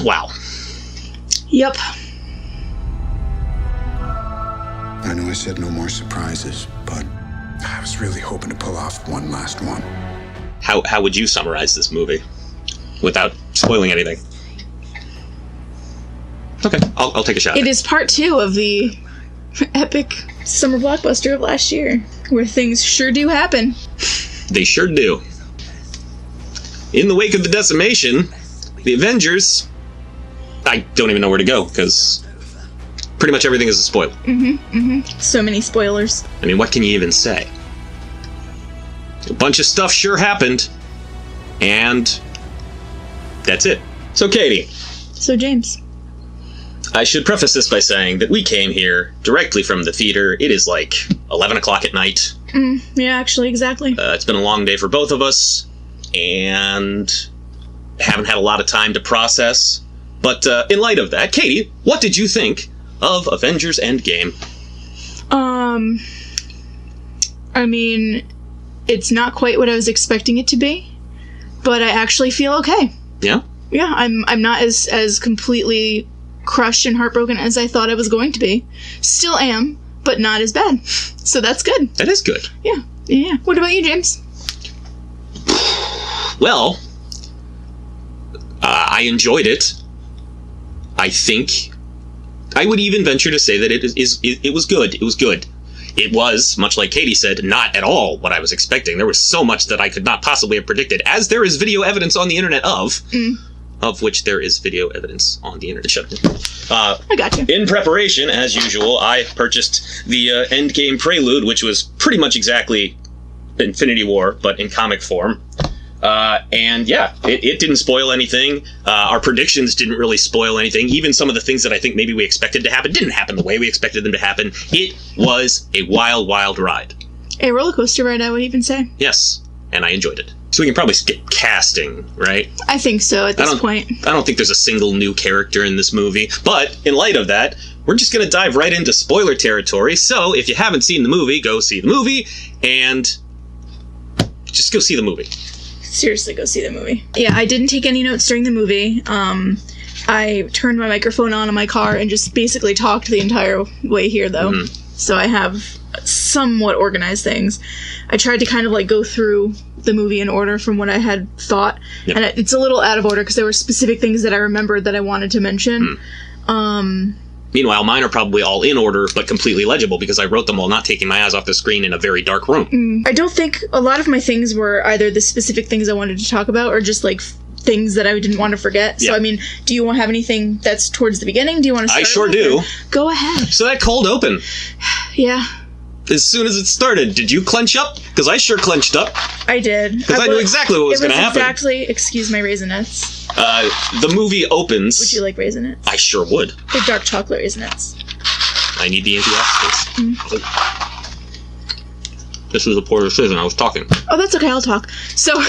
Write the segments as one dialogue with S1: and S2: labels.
S1: Wow.
S2: Yep.
S3: I know I said no more surprises, but I was really hoping to pull off one last one.
S1: How would you summarize this movie without spoiling anything? Okay, I'll take a shot.
S2: It is part 2 of the epic summer blockbuster of last year, where things sure do happen.
S1: They sure do. In the wake of the decimation, the Avengers... I don't even know where to go, because pretty much everything is a spoiler.
S2: So many spoilers.
S1: I mean, what can you even say? A bunch of stuff sure happened, and that's it. So, Cady.
S2: So, James.
S1: I should preface this by saying that we came here directly from the theater. It is like 11 o'clock at night.
S2: Yeah, actually, exactly.
S1: It's been a long day for both of us, and haven't had a lot of time to process. But in light of that, Cady, what did you think of Avengers Endgame?
S2: I mean, it's not quite what I was expecting it to be, but I actually feel okay.
S1: Yeah?
S2: Yeah, I'm not as completely crushed and heartbroken as I thought I was going to be. Still am, but not as bad. So that's good.
S1: That is good.
S2: Yeah. What about you, James?
S1: Well, I enjoyed it. I think I would even venture to say that it was good. It was good. It was, much like Cady said, not at all what I was expecting. There was so much that I could not possibly have predicted, as there is video evidence on the internet of which there is video evidence on the internet. Shut up.
S2: I got you.
S1: In preparation, as usual, I purchased the Endgame Prelude, which was pretty much exactly Infinity War, but in comic form. And yeah, it didn't spoil anything. Our predictions didn't really spoil anything. Even some of the things that I think maybe we expected to happen didn't happen the way we expected them to happen. It was a wild, wild ride.
S2: A roller coaster ride, I would even say.
S1: Yes, and I enjoyed it. So we can probably skip casting, right?
S2: I think so at this point.
S1: I don't think there's a single new character in this movie. But in light of that, we're just going to dive right into spoiler territory. So if you haven't seen the movie, go see the movie. And just go see the movie.
S2: Seriously, go see the movie. Yeah, I didn't take any notes during the movie. I turned my microphone on in my car and just basically talked the entire way here, though. So I have somewhat organized things. I tried to kind of like go through the movie in order from what I had thought.
S1: Yep.
S2: And it's a little out of order because there were specific things that I remembered that I wanted to mention.
S1: Meanwhile, mine are probably all in order, but completely legible because I wrote them while not taking my eyes off the screen in a very dark room.
S2: I don't think a lot of my things were either the specific things I wanted to talk about or just like things that I didn't want to forget. So, I mean, do you have anything that's towards the beginning? Do you want to start?
S1: I sure do.
S2: Go ahead.
S1: So that cold open.
S2: Yeah.
S1: As soon as it started, did you clench up? Because I sure clenched up.
S2: I did.
S1: Because I knew exactly what was going to happen.
S2: Exactly. Excuse my Raisinets.
S1: The movie opens.
S2: Would you like Raisinets?
S1: I sure would.
S2: They're dark chocolate Raisinets.
S1: I need the antioxidants. This was a poor decision. I was talking.
S2: Oh, that's okay. I'll talk. So,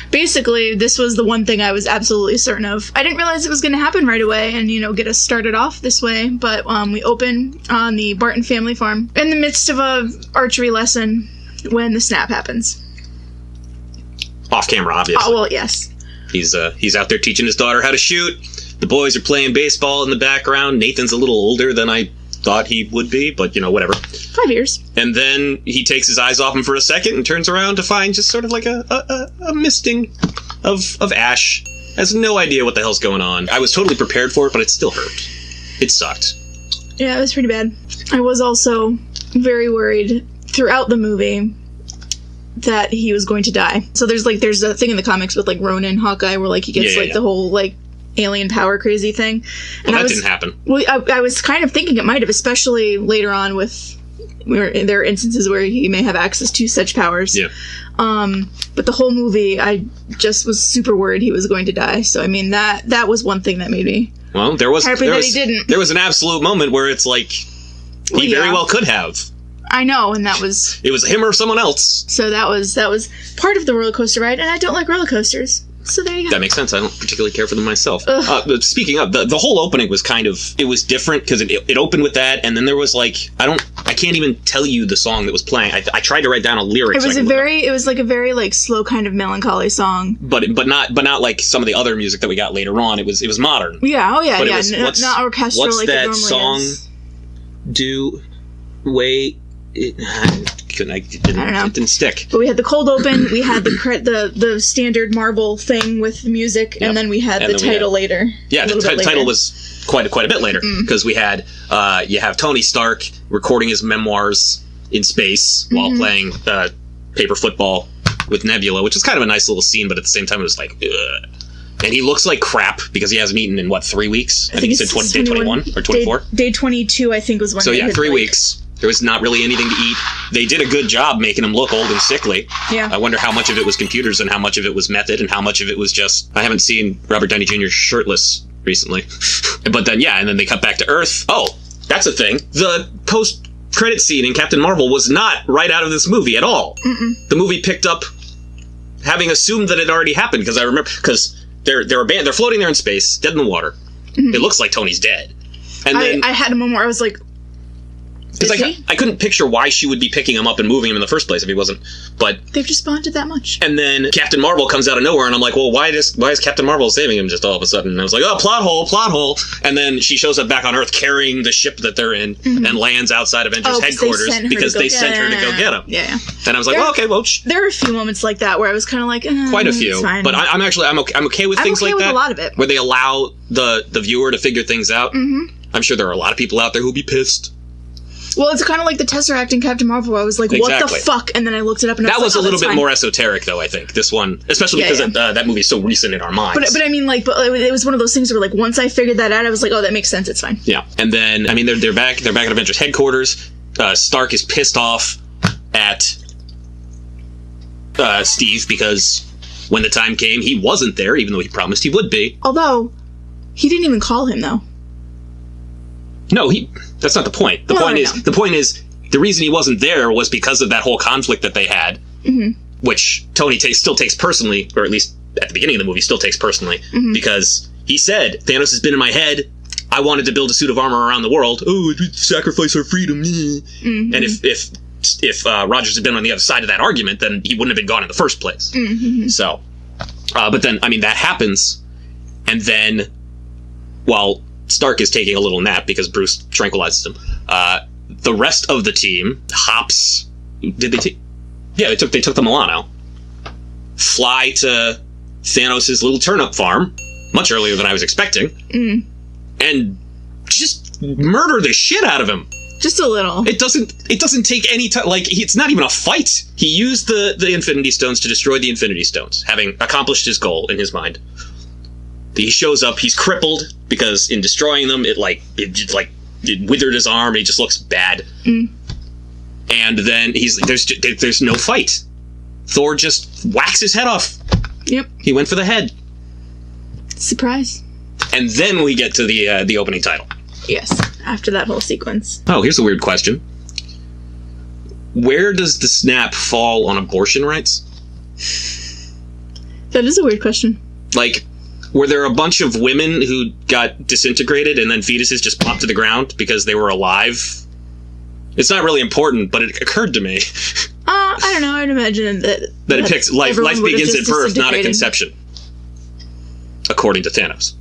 S2: basically, this was the one thing I was absolutely certain of. I didn't realize it was going to happen right away and, get us started off this way. But we open on the Barton family farm in the midst of a archery lesson when the snap happens.
S1: Off camera, obviously.
S2: Oh, well, yes.
S1: He's out there teaching his daughter how to shoot. The boys are playing baseball in the background. Nathan's a little older than I thought he would be, but, whatever.
S2: 5 years.
S1: And then he takes his eyes off him for a second and turns around to find just sort of like a misting of ash. Has no idea what the hell's going on. I was totally prepared for it, but it still hurt. It sucked.
S2: Yeah, it was pretty bad. I was also very worried throughout the movie that he was going to die. So there's a thing in the comics with, Ronan, Hawkeye, where, he gets, the whole, alien power crazy thing.
S1: And that didn't happen.
S2: Well, I was kind of thinking it might have, especially later on there are instances where he may have access to such powers.
S1: Yeah.
S2: But the whole movie, I just was super worried he was going to die. So, I mean, that was one thing that made me
S1: happy that
S2: he didn't.
S1: There was an absolute moment where it's like, he very well could have.
S2: I know, and that was...
S1: It was him or someone else.
S2: So that was part of the roller coaster ride, and I don't like roller coasters. So there you go.
S1: That makes sense. I don't particularly care for them myself. Speaking of, the whole opening was it was different because it opened with that, and then there was I don't I can't even tell you the song that was playing. I tried to write down a lyric.
S2: It was a very like slow kind of melancholy song.
S1: But not like some of the other music that we got later on. It was modern.
S2: Yeah. Oh yeah.
S1: But
S2: Yeah. Not orchestral.
S1: What's
S2: like
S1: that
S2: it normally
S1: song?
S2: Is.
S1: It didn't stick.
S2: But we had the cold open. We had the standard Marvel thing with music, and then we had the title later.
S1: Yeah, the title was quite a bit later because we had you have Tony Stark recording his memoirs in space while playing paper football with Nebula, which is kind of a nice little scene, but at the same time it was like, ugh. And he looks like crap because he hasn't eaten in 3 weeks? I think he said day 21 or 24.
S2: Day 22, I think, was when.
S1: So yeah, 3 weeks. There was not really anything to eat. They did a good job making him look old and sickly.
S2: Yeah.
S1: I wonder how much of it was computers and how much of it was method and how much of it was just... I haven't seen Robert Downey Jr. shirtless recently. But then, and then they cut back to Earth. Oh, that's a thing. The post-credit scene in Captain Marvel was not right out of this movie at all. The movie picked up having assumed that it already happened, because I remember... Because they're floating there in space, dead in the water. It looks like Tony's dead. And then
S2: I had a moment where I was like...
S1: Because I couldn't picture why she would be picking him up and moving him in the first place if he wasn't. But
S2: they've just bonded that much.
S1: And then Captain Marvel comes out of nowhere, and I'm like, well, why is Captain Marvel saving him just all of a sudden? And I was like, oh, plot hole. And then she shows up back on Earth carrying the ship that they're in and lands outside Avengers headquarters because they sent her to go get him.
S2: Yeah.
S1: And I was like, okay, well,
S2: there are a few moments like that where I was kind of like,
S1: quite a few. But I'm okay with things like that.
S2: A lot of it.
S1: Where they allow the viewer to figure things out. I'm sure there are a lot of people out there who'll be pissed.
S2: Well, it's kind of like the Tesseract in Captain Marvel, where I was like, what the fuck? And then I looked it up, and
S1: that was
S2: like,
S1: a little bit more esoteric, though, I think. This one, especially because that movie is so recent in our minds.
S2: But I mean, like, it was one of those things where, like, once I figured that out, I was like, oh, that makes sense, it's fine.
S1: Yeah. And then, I mean, they're back at Avengers headquarters. Stark is pissed off at Steve because when the time came, he wasn't there, even though he promised he would be.
S2: Although, he didn't even call him, though.
S1: No, that's not the point. The point is the reason he wasn't there was because of that whole conflict that they had, which Tony still takes personally, or at least at the beginning of the movie still takes personally, because he said, Thanos has been in my head. I wanted to build a suit of armor around the world. Oh, we'd sacrifice our freedom. And if Rogers had been on the other side of that argument, then he wouldn't have been gone in the first place. So, but then, I mean, that happens, and then, while Stark is taking a little nap because Bruce tranquilizes him, the rest of the team hops. Did they take? Yeah, they took the Milano. Fly to Thanos' little turnip farm much earlier than I was expecting, and just murder the shit out of him.
S2: Just a little.
S1: It doesn't take any time. Like, it's not even a fight. He used the Infinity Stones to destroy the Infinity Stones, having accomplished his goal in his mind. He shows up. He's crippled because in destroying them, it withered his arm. He just looks bad. And then there's no fight. Thor just whacks his head off.
S2: Yep.
S1: He went for the head.
S2: Surprise.
S1: And then we get to the opening title.
S2: Yes. After that whole sequence.
S1: Oh, here's a weird question. Where does the snap fall on abortion rights?
S2: That is a weird question.
S1: Like, were there a bunch of women who got disintegrated and then fetuses just popped to the ground because they were alive? It's not really important, but it occurred to me.
S2: I don't know. I'd imagine that
S1: it picks life begins at birth, not at conception. According to Thanos.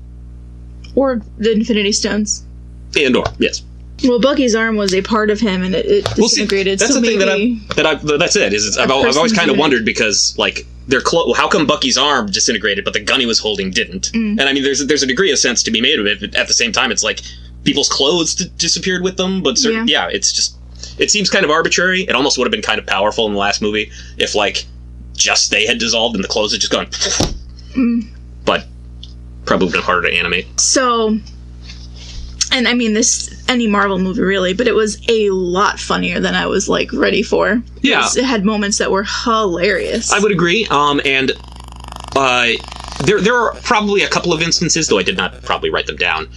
S2: Or the Infinity Stones.
S1: And/or, yes.
S2: Well, Bucky's arm was a part of him, and it disintegrated.
S1: That's
S2: so
S1: the thing that's it. I've always kind of wondered because, like, they're close. How come Bucky's arm disintegrated, but the gun he was holding didn't? And I mean, there's a degree of sense to be made of it. But at the same time, it's like people's clothes disappeared with them. But it's just, it seems kind of arbitrary. It almost would have been kind of powerful in the last movie if, like, just they had dissolved and the clothes had just gone. But probably been harder to animate.
S2: So. And I mean, any Marvel movie really, but it was a lot funnier than I was, like, ready for.
S1: Yeah.
S2: It had moments that were hilarious.
S1: I would agree. And there are probably a couple of instances, though I did not probably write them down,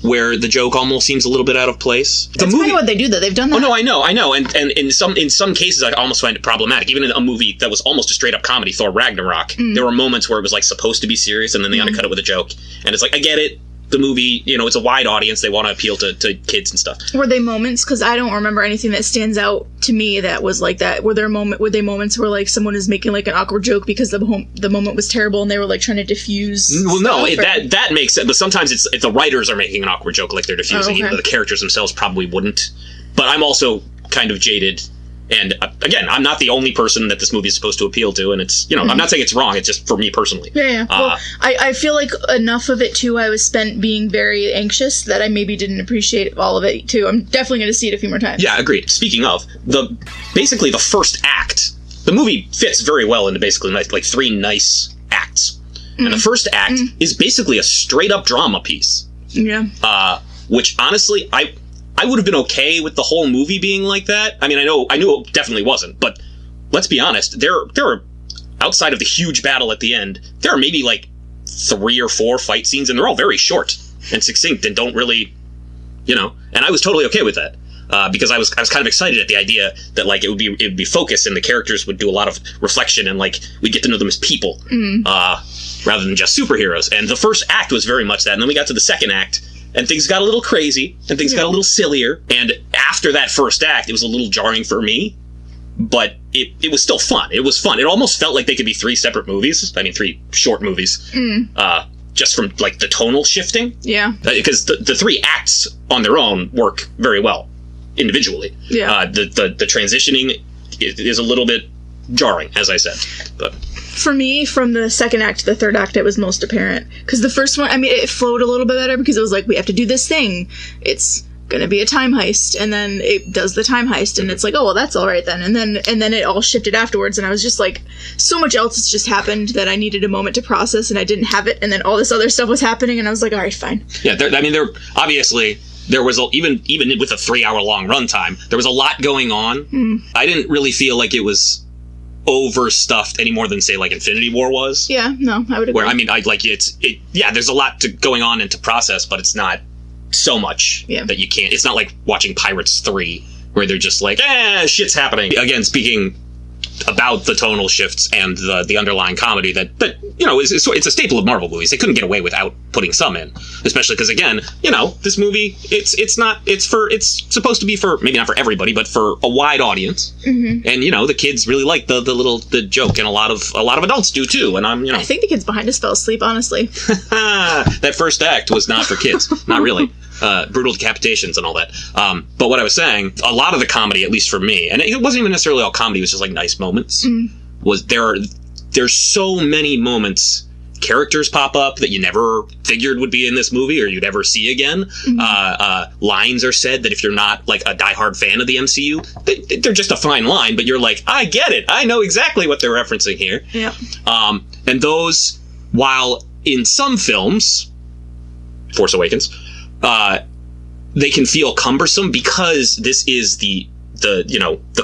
S1: where the joke almost seems a little bit out of place.
S2: That's kind of what they do, though. They've done that.
S1: Oh, no, I know. And in some cases, I almost find it problematic. Even in a movie that was almost a straight-up comedy, Thor Ragnarok, there were moments where it was, like, supposed to be serious, and then they undercut it with a joke. And it's like, I get it. the movie, it's a wide audience. They want to appeal to kids and stuff.
S2: Were they moments? Because I don't remember anything that stands out to me that was like that. Were they moments where like someone is making like an awkward joke because the moment was terrible and they were like trying to diffuse?
S1: Well, no, that makes sense. But sometimes it's if the writers are making an awkward joke, like they're diffusing, even though the characters themselves probably wouldn't. But I'm also kind of jaded. And again, I'm not the only person that this movie is supposed to appeal to, and it's, I'm not saying it's wrong, it's just for me personally.
S2: Yeah. Well, I feel like enough of it, too, I was spent being very anxious that I maybe didn't appreciate all of it, too. I'm definitely going to see it a few more times.
S1: Yeah, agreed. Speaking of, basically the first act, the movie fits very well into basically like 3 nice acts. And the first act is basically a straight-up drama piece.
S2: Yeah.
S1: Which, honestly, I would have been okay with the whole movie being like that. I mean, I knew it definitely wasn't, but let's be honest, there are, outside of the huge battle at the end, there are maybe like 3 or 4 fight scenes, and they're all very short and succinct and don't really, and I was totally okay with that. Because I was kind of excited at the idea that like it would be focused and the characters would do a lot of reflection and like we'd get to know them as people, rather than just superheroes. And the first act was very much that, and then we got to the second act, and things got a little crazy, and things got a little sillier. And after that first act, it was a little jarring for me, but it was still fun. It was fun. It almost felt like they could be 3 separate movies. I mean, 3 short movies. Just from, like, the tonal shifting.
S2: Yeah.
S1: Because the 3 acts on their own work very well, individually.
S2: Yeah.
S1: The transitioning is a little bit jarring, as I said. But
S2: for me, from the second act to the third act, it was most apparent. Because the first one, I mean, it flowed a little bit better because it was like, we have to do this thing. It's gonna be a time heist. And then it does the time heist, and it's like, oh, well, that's all right then. And then it all shifted afterwards, and I was just like, so much else has just happened that I needed a moment to process, and I didn't have it. And then all this other stuff was happening, and I was like, all right, fine.
S1: Yeah, there obviously... There was, even with a 3-hour-long runtime, there was a lot going on. I didn't really feel like it was overstuffed any more than, say, like Infinity War was.
S2: Yeah, no, I would agree.
S1: Where, I mean, there's a lot going on and to process, but it's not so much that you can't. It's not like watching Pirates 3, where they're just like, shit's happening. Again, speaking about the tonal shifts and the underlying comedy that it's a staple of Marvel movies. They couldn't get away without putting some in, especially because, again, this movie it's supposed to be for, maybe not for everybody, but for a wide audience. And the kids really like the joke, and a lot of adults do too. And I
S2: think the kids behind us fell asleep, honestly.
S1: That first act was not for kids. Not really. Brutal decapitations and all that. But what I was saying, a lot of the comedy, at least for me, and it wasn't even necessarily all comedy, it was just like nice moments, was there's so many moments, characters pop up that you never figured would be in this movie or you'd ever see again. Lines are said that if you're not like a diehard fan of the MCU, they're just a fine line, but you're like, I get it. I know exactly what they're referencing here.
S2: Yeah.
S1: And those, while in some films, Force Awakens, they can feel cumbersome because this is the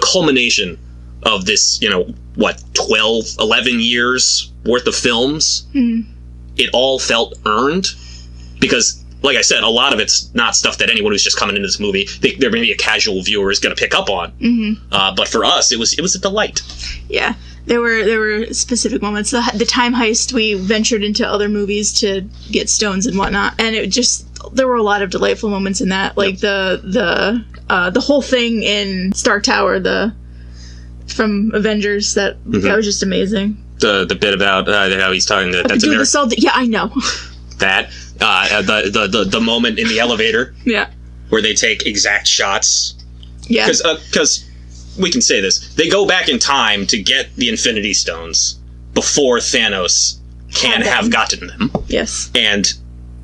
S1: culmination of this, 12, 11 years worth of films. It all felt earned because, like I said, a lot of it's not stuff that anyone who's just coming into this movie, there may be a casual viewer is going to pick up on. But for us, it was a delight. Yeah.
S2: There were specific moments. The time heist, we ventured into other movies to get stones and whatnot, and there were a lot of delightful moments in that. Like the whole thing in Stark Tower, from Avengers, that was just amazing.
S1: The bit about how he's talking to that's America.
S2: Yeah, I know.
S1: That the moment in the elevator.
S2: Yeah.
S1: Where they take exact shots.
S2: Yeah.
S1: Because we can say this, they go back in time to get the Infinity Stones before Thanos can have gotten them.
S2: Yes.
S1: And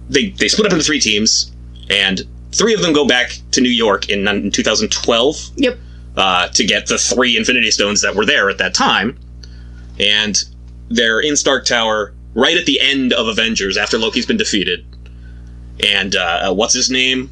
S1: they split up into 3 teams, and 3 of them go back to New York in 2012.
S2: Yep.
S1: To get the 3 Infinity Stones that were there at that time. And they're in Stark Tower right at the end of Avengers after Loki's been defeated. And what's his name?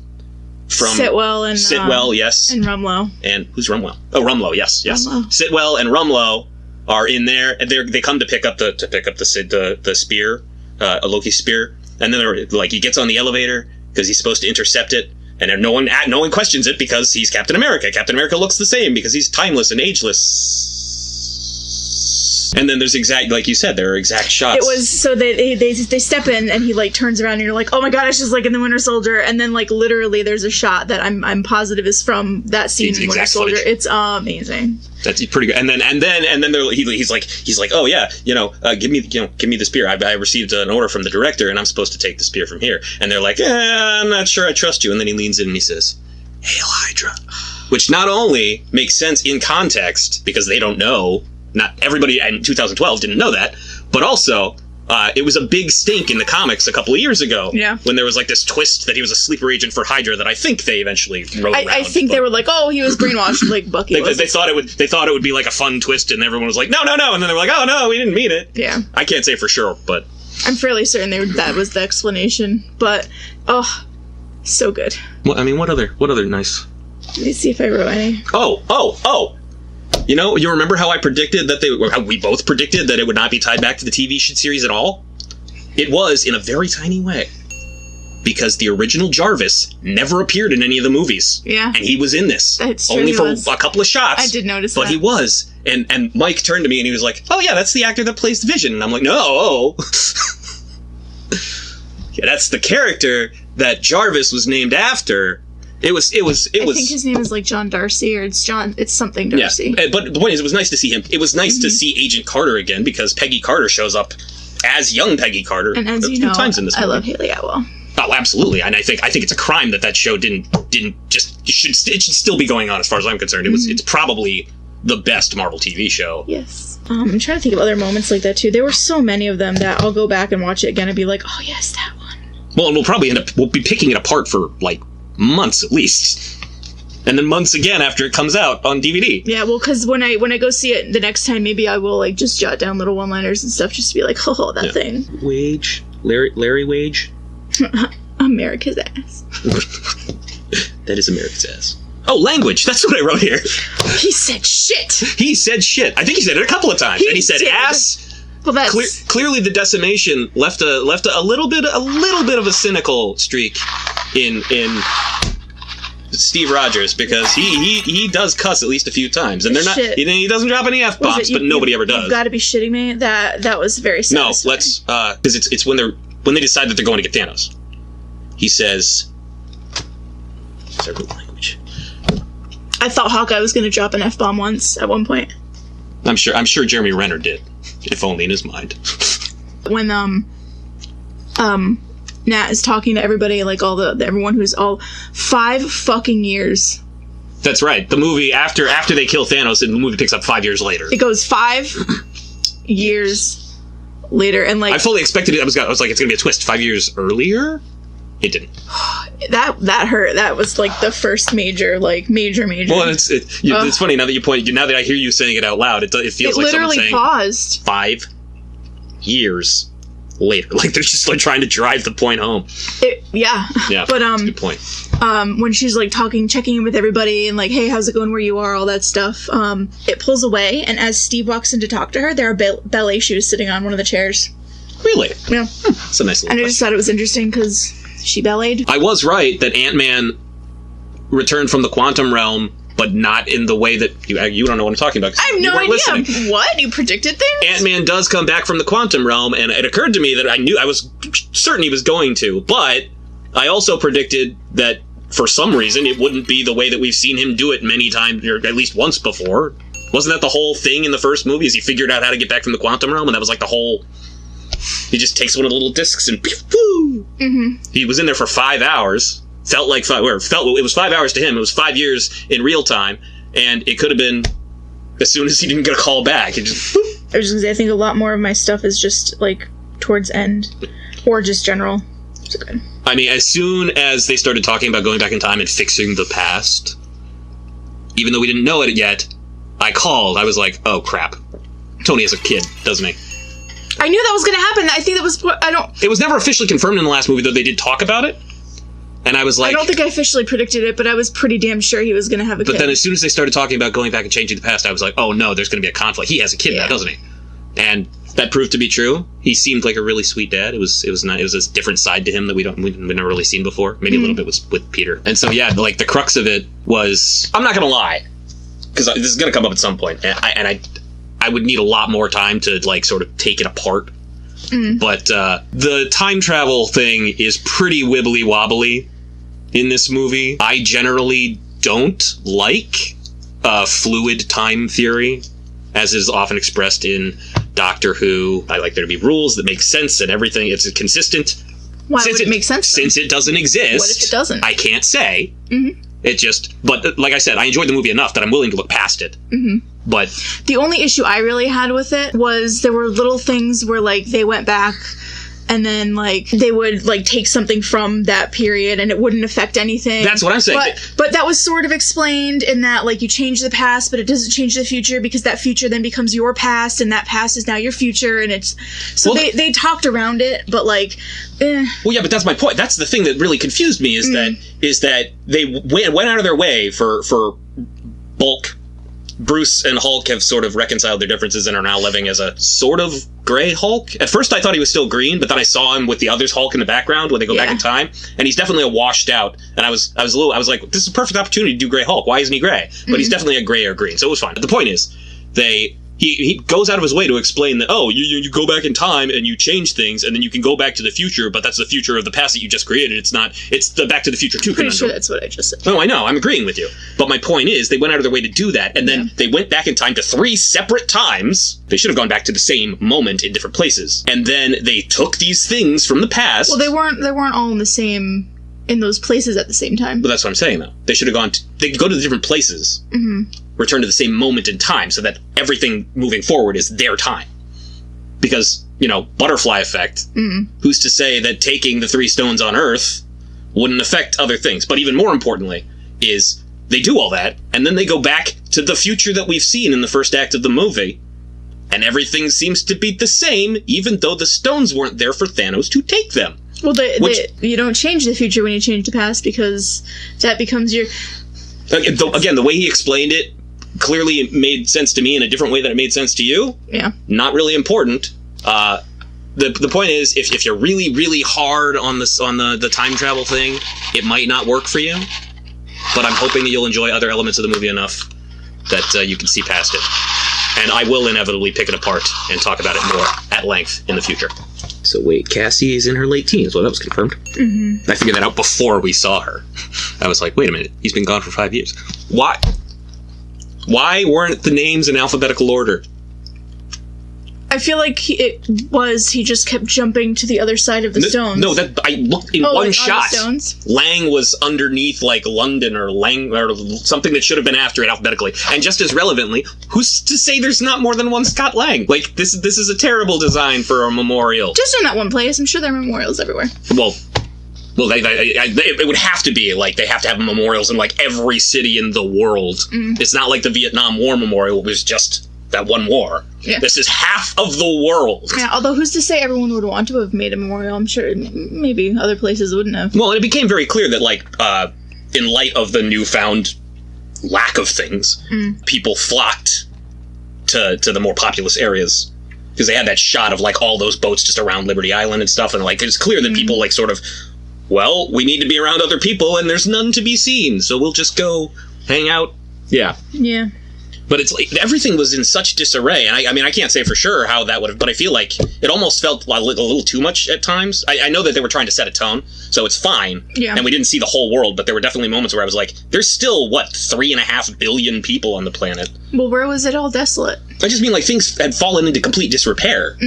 S1: From Sitwell, yes.
S2: And Rumlow.
S1: And who's Rumlow? Oh, Rumlow, yes.
S2: Rumlow.
S1: Sitwell and Rumlow are in there, and they come to pick up the spear, a Loki spear. And then they're like, he gets on the elevator because he's supposed to intercept it. And no one questions it because he's Captain America. Captain America looks the same because he's timeless and ageless. And then there's exact, like you said, there are exact shots.
S2: It was, so they step in and he like turns around and you're like, oh my god, it's just like in the Winter Soldier. And then like literally there's a shot that I'm positive is from that scene in Winter Soldier. Footage. It's amazing.
S1: That's pretty good. And then he's like, oh yeah, give me the spear. I received an order from the director and I'm supposed to take the spear from here. And they're like, I'm not sure I trust you. And then he leans in and he says, Hail Hydra. Which not only makes sense in context because they don't know, not everybody in 2012 didn't know that, but also it was a big stink in the comics a couple of years ago.
S2: Yeah.
S1: When there was like this twist that he was a sleeper agent for Hydra that I think they eventually wrote around.
S2: I think they were like, oh, he was brainwashed like Bucky was.
S1: They thought it would be like a fun twist and everyone was like, no. And then they were like, oh no, we didn't mean it.
S2: Yeah.
S1: I can't say for sure, but
S2: I'm fairly certain that was the explanation. But so good.
S1: Well, I mean, what other nice?
S2: Let me see if I wrote any.
S1: Oh. You remember how I predicted how we both predicted that it would not be tied back to the TV series at all? It was in a very tiny way. Because the original Jarvis never appeared in any of the movies.
S2: Yeah.
S1: And he was in this.
S2: That's true,
S1: only for a couple of shots.
S2: I did notice
S1: but
S2: that.
S1: But he was. And Mike turned to me and he was like, oh yeah, that's the actor that plays Vision. And I'm like, no. Yeah, that's the character that Jarvis was named after. It was. I
S2: think his name is like John Darcy, or it's something Darcy.
S1: Yeah, but the point is, it was nice to see him. It was nice to see Agent Carter again because Peggy Carter shows up as young Peggy Carter.
S2: And as you know,
S1: times in this movie.
S2: I love Haley Atwell.
S1: Oh, absolutely, and I think it's a crime that show didn't just it should still be going on as far as I'm concerned. It's probably the best Marvel TV show.
S2: Yes. I'm trying to think of other moments like that too. There were so many of them that I'll go back and watch it again and be like, oh yes, that one.
S1: Well, and we'll be picking it apart for like months at least, and then months again after it comes out on DVD.
S2: Yeah, well, because when I go see it the next time, maybe I will like just jot down little one-liners and stuff just to be like, oh, that thing.
S1: Wage, Larry Wage.
S2: America's ass.
S1: That is America's ass. Oh, language. That's what I wrote here.
S2: He said shit.
S1: He said shit. I think he said it a couple of times. And he said ass.
S2: Well, that's
S1: clearly the decimation left a little bit of a cynical streak in Steve Rogers because he does cuss at least a few times, and they're not. He doesn't drop any F-bombs, but nobody ever does.
S2: You've got to be shitting me. That was very satisfying.
S1: No, let's because it's when they decide that they're going to get Thanos. He says, language.
S2: I thought Hawkeye was going to drop an F-bomb once at one point.
S1: I'm sure Jeremy Renner did, if only in his mind.
S2: When Nat is talking to everybody, like everyone who's all 5 fucking years.
S1: That's right. The movie after they kill Thanos, and the movie picks up 5 years later.
S2: It goes 5 years later, and like
S1: I fully expected it. I was like, it's gonna be a twist. 5 years earlier. It didn't.
S2: That hurt. That was like the first major. Well,
S1: it's funny now that you point. Now that I hear you saying it out loud, it feels like someone saying
S2: paused.
S1: 5 years later. Like they're just like trying to drive the point home.
S2: Yeah.
S1: But that's a good point.
S2: When she's like checking in with everybody and like, hey, how's it going where you are, all that stuff. It pulls away, and as Steve walks in to talk to her, there are ballet shoes sitting on one of the chairs.
S1: Really?
S2: Yeah.
S1: It's a nice little.
S2: And I just thought it was interesting because she balleted.
S1: I was right that Ant-Man returned from the quantum realm, but not in the way that you don't know what I'm talking about.
S2: I have no idea.
S1: Listening.
S2: What? You predicted things?
S1: Ant-Man does come back from the quantum realm, and it occurred to me that I was certain he was going to, but I also predicted that for some reason it wouldn't be the way that we've seen him do it many times, or at least once before. Wasn't that the whole thing in the first movie? Is he figured out how to get back from the quantum realm, and that was like the whole. He just takes one of the little discs and poof. Mm-hmm. He was in there for 5 hours. It was 5 hours to him. It was 5 years in real time, and it could have been as soon as he didn't get a call back. It just.
S2: I was just gonna say, I think a lot more of my stuff is just like towards end, or just general. It's good.
S1: I mean, as soon as they started talking about going back in time and fixing the past, even though we didn't know it yet, I called. I was like, "Oh crap, Tony has a kid, doesn't he?"
S2: I knew that was going to happen. I think that was.
S1: It was never officially confirmed in the last movie, though they did talk about it. And I was like...
S2: I don't think I officially predicted it, but I was pretty damn sure he was going to have a kid.
S1: But then as soon as they started talking about going back and changing the past, I was like, oh no, there's going to be a conflict. He has a kid now, doesn't he? And that proved to be true. He seemed like a really sweet dad. It was a different side to him that we've never really seen before. Maybe a little bit with Peter. And so yeah, like the crux of it was... I'm not going to lie, because this is going to come up at some point. And I I would need a lot more time to like sort of take it apart. But the time travel thing is pretty wibbly wobbly in this movie. I generally don't like fluid time theory, as is often expressed in Doctor Who. I like there to be rules that make sense and everything. It's consistent.
S2: Why would it make sense?
S1: Since it doesn't exist.
S2: What if it doesn't?
S1: I can't say. It just, but like I said, I enjoyed the movie enough that I'm willing to look past it. But
S2: the only issue I really had with it was there were little things where like they went back and then like they would like take something from that period and it wouldn't affect anything.
S1: That's what I'm saying.
S2: But that was sort of explained in that like you change the past, but it doesn't change the future because that future then becomes your past and that past is now your future, and it's so well, they talked around it, but like. Well, yeah, but that's my point. That's the thing that really confused me is that they went out of their way for Bulk. Bruce and Hulk have sort of reconciled their differences and are now living as a sort of gray Hulk. At first I thought he was still green, but then I saw him with the other Hulk in the background when they go back in time, and he's definitely a washed out. And I was like, this is a perfect opportunity to do gray Hulk. Why isn't he gray? But he's definitely a gray or green, so it was fine. But the point is, he goes out of his way to explain that, you go back in time and you change things, and then you can go back to the future, but that's the future of the past that you just created. It's the Back to the Future 2 conundrum. Pretty sure that's what I just said.
S1: No, I know. I'm agreeing with you. But my point is, they went out of their way to do that, and then they went back in time to 3 separate times. They should have gone back to the same moment in different places. And then they took these things from the past.
S2: Well, they weren't all in those places at the same time.
S1: But that's what I'm saying, though. They should have they could go to the different places. Return to the same moment in time so that everything moving forward is their time. Because, butterfly effect, who's to say that taking the 3 stones on Earth wouldn't affect other things? But even more importantly is they do all that, and then they go back to the future that we've seen in the first act of the movie, and everything seems to be the same, even though the stones weren't there for Thanos to take them.
S2: Well, you don't change the future when you change the past, because that becomes your...
S1: Again, the way he explained it, clearly it made sense to me in a different way than it made sense to you.
S2: Yeah.
S1: Not really important. The point is, if you're really, really hard on the time travel thing, it might not work for you. But I'm hoping that you'll enjoy other elements of the movie enough that you can see past it. And I will inevitably pick it apart and talk about it more at length in the future. So wait, Cassie is in her late teens. Well, that was confirmed. I figured that out before we saw her. I was like, wait a minute, he's been gone for 5 years. Why? Why weren't the names in alphabetical order?
S2: I feel like he just kept jumping to the other side of the stones.
S1: No, that I looked in one shot.
S2: Stones?
S1: Lang was underneath like London or something that should have been after it alphabetically. And just as relevantly, who's to say there's not more than one Scott Lang? Like this is a terrible design for a memorial.
S2: Just in that one place. I'm sure there are memorials everywhere.
S1: Well, it would have to be like they have to have memorials in like every city in the world. It's not like the Vietnam War memorial was just that one war. Yeah. This is half of the world.
S2: Yeah, although who's to say everyone would want to have made a memorial? I'm sure maybe other places wouldn't have.
S1: Well, it became very clear that, like, in light of the newfound lack of things, people flocked to the more populous areas. Because they had that shot of, like, all those boats just around Liberty Island and stuff, and, like, it's clear that people, like, sort of, well, we need to be around other people, and there's none to be seen, so we'll just go hang out. Yeah.
S2: Yeah.
S1: But it's like everything was in such disarray, and I mean, I can't say for sure how that would have, but I feel like it almost felt a little too much at times. I know that they were trying to set a tone, so it's fine, and we didn't see the whole world, but there were definitely moments where I was like, there's still, 3.5 billion people on the planet?
S2: Well, where was it all desolate?
S1: I just mean, like, things had fallen into complete disrepair,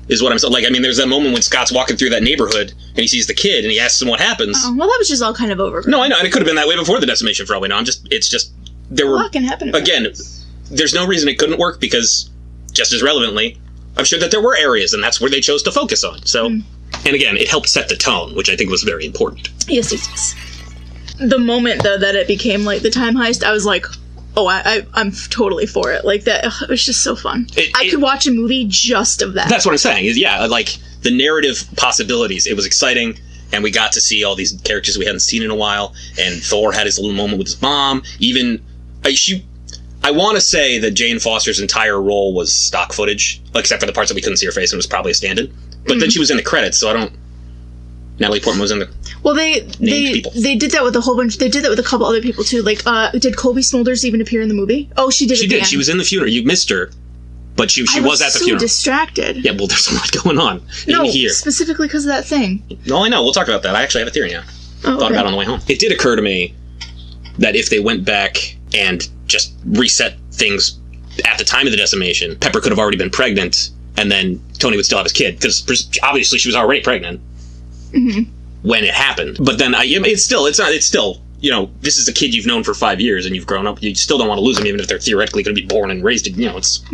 S1: is what I'm saying. Like, I mean, there's that moment when Scott's walking through that neighborhood, and he sees the kid, and he asks him what happens.
S2: Oh, well, that was just all kind of over.
S1: No, I know, and it could have been that way before the decimation, for all we know. There were...
S2: A lot can happen.
S1: Again... There's no reason it couldn't work because, just as relevantly, I'm sure that there were areas, and that's where they chose to focus on. So, and again, it helped set the tone, which I think was very important.
S2: Yes, it is. The moment, though, that it became, like, the time heist, I was like, oh, I'm totally for it. Like, that, it was just so fun. I could watch a movie just of that.
S1: That's what I'm saying. Yeah, like, the narrative possibilities, it was exciting, and we got to see all these characters we hadn't seen in a while, and Thor had his little moment with his mom. Even, I want to say that Jane Foster's entire role was stock footage, except for the parts that we couldn't see her face and it was probably a stand-in. But then she was in the credits, so I don't... Natalie Portman was in the...
S2: Well, they did that with a whole bunch... They did that with a couple other people, too. Like, did Colby Smulders even appear in the movie? Oh, she did.
S1: She did. She was in the funeral. You missed her. But she was at the funeral.
S2: Distracted.
S1: Yeah, well, there's a lot going on in here.
S2: Specifically because of that thing.
S1: No, I know. We'll talk about that. I actually have a theory now. Thought about it on the way home. It did occur to me that if they went back and just reset things at the time of the decimation, Pepper could have already been pregnant, and then Tony would still have his kid, because obviously she was already pregnant when it happened. But then it's still, you know, this is a kid you've known for 5 years and you've grown up. You still don't want to lose them, even if they're theoretically going to be born and raised. You know, it's.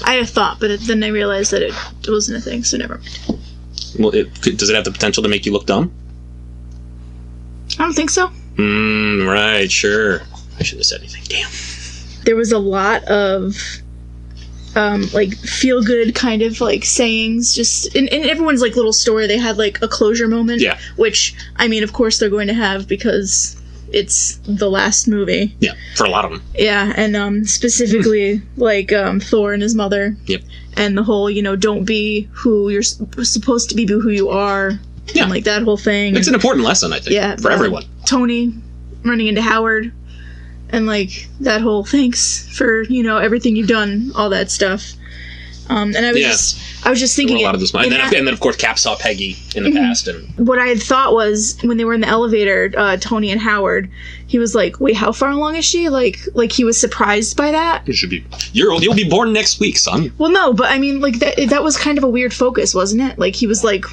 S2: I had a thought, but then I realized that it wasn't a thing, so never mind.
S1: Well, does it have the potential to make you look dumb?
S2: I don't think so.
S1: Right, sure. I shouldn't have said anything. Damn.
S2: There was a lot of like feel good kind of like sayings, just in everyone's like little story they had like a closure moment.
S1: Yeah.
S2: Which, I mean, of course they're going to have because it's the last movie.
S1: Yeah, for a lot of them.
S2: Yeah, and specifically like Thor and his mother.
S1: Yep.
S2: And the whole, you know, don't be who you're supposed to be who you are.
S1: Yeah.
S2: And like that whole thing.
S1: It's an important lesson, I think.
S2: Yeah.
S1: For everyone.
S2: Tony running into Howard. And, like, that whole thanks for, you know, everything you've done, all that stuff. And I was just thinking...
S1: A lot of this, and then, of course, Cap saw Peggy in the past. And
S2: what I had thought was, when they were in the elevator, Tony and Howard, he was like, wait, how far along is she? Like he was surprised by that.
S1: It should be... You'll be born next week, son.
S2: Well, no, but, I mean, like, that was kind of a weird focus, wasn't it? Like, he was like,